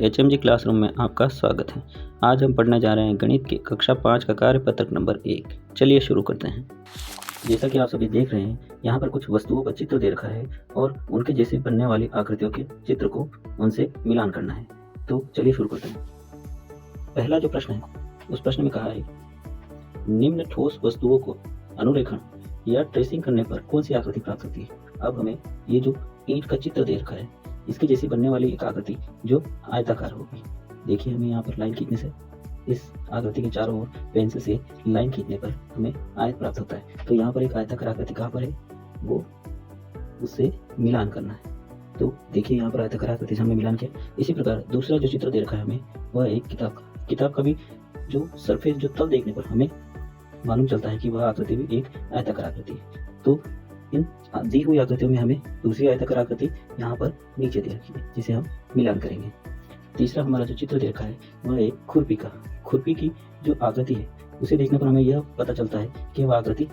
HMG classroom में आपका स्वागत है। आज हम पढ़ने जा रहे हैं गणित की कक्षा 5 का कार्यपत्रक नंबर 1। चलिए शुरू करते हैं। जैसा कि आप सभी देख रहे हैं, यहाँ पर कुछ वस्तुओं का चित्र दे रखा है और उनके जैसे बनने वाली आकृतियों के चित्र को उनसे मिलान करना है। तो चलिए शुरू करते हैं। पहला जो प्रश्न है, उस प्रश्न में कहा है निम्न ठोस वस्तुओं को अनुरेखण या ट्रेसिंग करने पर कौन सी आकृति प्राप्त होती है। अब हमें ये जो ईंट का चित्र दे रखा है, इसके जैसी बनने वाली एक आकृति जो आयताकार होगी। देखिए, हमें यहाँ पर लाइन खींचने से इस आकृति के चारों ओर पेंसिल से लाइन खींचने पर हमें आयत प्राप्त होता है। तो यहाँ पर एक आयताकार आकृति कहाँ पर है, वो उससे मिलान करना है। तो देखिए, यहाँ पर आयताकार आकृति से हमने मिलान किया। इसी प्रकार दूसरा जो चित्र दे रखा है हमें, वह एक किताब का भी जो सरफेस, जो तल देखने पर हमें मालूम चलता है कि वह आकृति भी एक आयताकार आकृति है। तो इन दी हुई आकृतियों में हमें दूसरी आयताकार आकृति यहाँ पर नीचे दे रखी है, जिसे हम मिलान करेंगे। तीसरा हमारा जो चित्र दे रखा है, वह एक खुरपी की जो आकृति है, उसे देखने पर हमें यह पता चलता है कि वह आकृति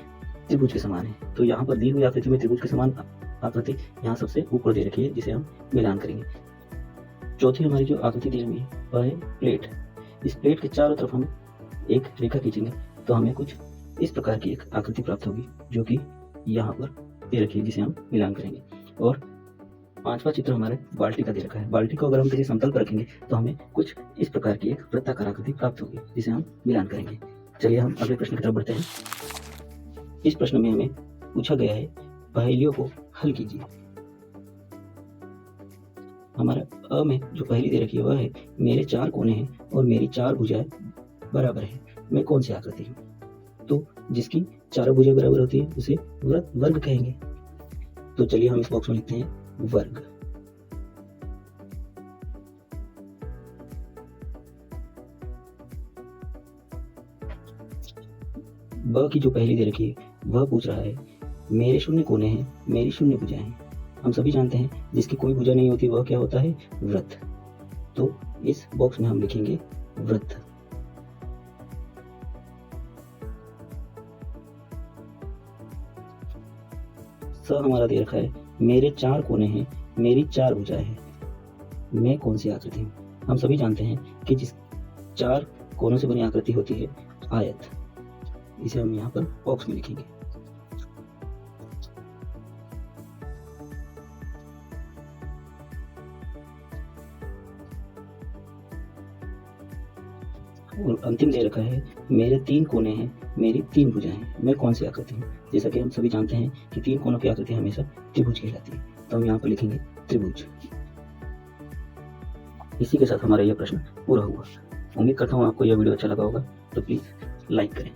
त्रिभुज के समान है। तो यहाँ पर दी हुई आकृति में त्रिभुज के समान आकृति यहाँ सबसे ऊपर दे रखी है, जिसे हम मिलान करेंगे। चौथी हमारी जो आकृति दी हुई है, वह है प्लेट। इस प्लेट के चारों तरफ हम एक रेखा खींचेंगे तो हमें कुछ इस प्रकार की एक आकृति प्राप्त होगी, जो कि यहाँ पर दे रखी है, जिसे हम मिलान करेंगे। और पांचवा चित्र हमारे बाल्टी का दे रखा है। बाल्टी को अगर हम किसी समतल पर रखेंगे तो हमें कुछ इस प्रकार की एक वृत्ताकार आकृति प्राप्त होगी, जिसे हम मिलान करेंगे। चलिए हम अगले प्रश्न की तरफ बढ़ते हैं। इस प्रश्न में हमें पूछा गया है, पहेलियों को हल कीजिए। हमारा अ में जो पहेली दे रखी है, वह है मेरे 4 कोने हैं और मेरी 4 भुजाएं बराबर है, मैं कौन सी आकृति हूँ। तो जिसकी चारों भुजाएं बराबर होती है उसे वर्ग कहेंगे। तो चलिए हम इस बॉक्स में लिखते हैं वर्ग। ब की जो पहेली दे रखी है, वह पूछ रहा है मेरे 0 कोने हैं, मेरी 0 भुजाएं हैं। हम सभी जानते हैं जिसकी कोई भुजा नहीं होती वह क्या होता है, वृत्त। तो इस बॉक्स में हम लिखेंगे वृत्त। स हमारा दे रखा है मेरे 4 कोने हैं, मेरी 4 भुजाएं हैं, मैं कौन सी आकृति हूँ। हम सभी जानते हैं कि जिस 4 कोनों से बनी आकृति होती है आयत। इसे हम यहाँ पर बॉक्स में लिखेंगे। और अंतिम दे रखा है मेरे 3 कोने हैं, मेरी 3 भुजाएं हैं, मैं कौन सी आकृति हूँ। जैसा कि हम सभी जानते हैं कि 3 कोनों की आकृति हमेशा त्रिभुज कहलाती है। तो हम यहाँ पर लिखेंगे त्रिभुज। इसी के साथ हमारा यह प्रश्न पूरा हुआ। उम्मीद करता हूँ आपको यह वीडियो अच्छा लगा होगा। तो प्लीज़ लाइक करें।